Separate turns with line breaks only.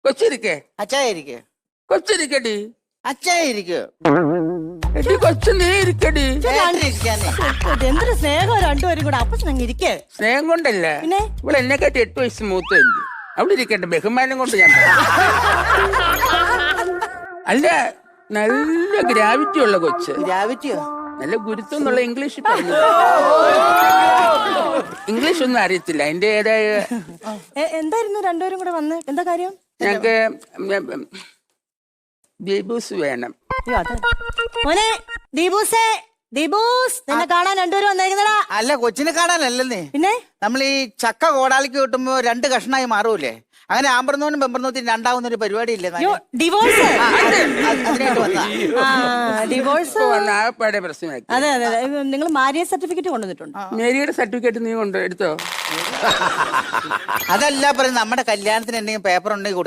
കൊച്ചിരിക്കേ
അച്ചായിരിക്കേ
കൊച്ചിരിക്കടി
അച്ചായിരിക്കോ
എടി കൊച്ചു നീ ഇരിക്കടി.
എന്തൊരു സ്നേഹം രണ്ടുപേരും കൂടെ. അപ്പൊ അങ്ങ് ഇരിക്കേ.
സ്നേഹം കൊണ്ടല്ല,
പിന്നെ?
ഇവിടെ എന്നെക്കാട്ടി 8 വയസ്സ് മൂത്തല്ലേ. അവിടെ ഇരിക്കട്ടെ, ബഹുമാനം കൊണ്ട് ഞാൻ പറയാം. അല്ല, നല്ല ഗ്രാവിറ്റി ഉള്ള കൊച്ച്.
ഗ്രാവിറ്റിയോ?
നല്ല ഗുരുത്വം എന്നുള്ള ഇംഗ്ലീഷ് പറഞ്ഞു. ഇംഗ്ലീഷ് ഒന്നും അറിയത്തില്ല. അതിന്റെ ഏതായ
എന്തായിരുന്നു രണ്ടുപേരും കൂടെ വന്ന്? എന്താ കാര്യം?
ഞങ്ങക്ക് ബേബൂസ് വേണം.
മോനെ ദീപൂസേ, ദീപൂസ് നിന്നെ കാണാൻ രണ്ടുപേരും വന്നേക്കുന്നടാ.
അല്ല, കൊച്ചിനെ കാണാനല്ലേ.
പിന്നെ
നമ്മൾ ഈ ചക്ക കോടാലിക്ക് കിട്ടുമ്പോ 2 കഷ്ണമായി മാറൂലേ? അങ്ങനെ ആമ്പർന്നോനും പെമ്പർന്നോത്തിനും രണ്ടാവുന്ന ഒരു പരിപാടി ഇല്ലേ?
ഡിവോഴ്സ്.
അതിനായിട്ട് വന്നാ.
ഡിവോഴ്സ്
ആകപ്പാടെ പ്രശ്നമാക്കി.
അതെ അതെ. നിങ്ങൾ മാര്യേജ് സർട്ടിഫിക്കറ്റ് കൊണ്ടുവന്നിട്ടുണ്ട്?
മേരിയുടെ സർട്ടിഫിക്കറ്റ് നീ കൊണ്ട് എടുത്തോ?
അതല്ല പറയുന്നത്, നമ്മുടെ കല്യാണത്തിന് എന്തെങ്കിലും പേപ്പർ ഉണ്ടെങ്കിൽ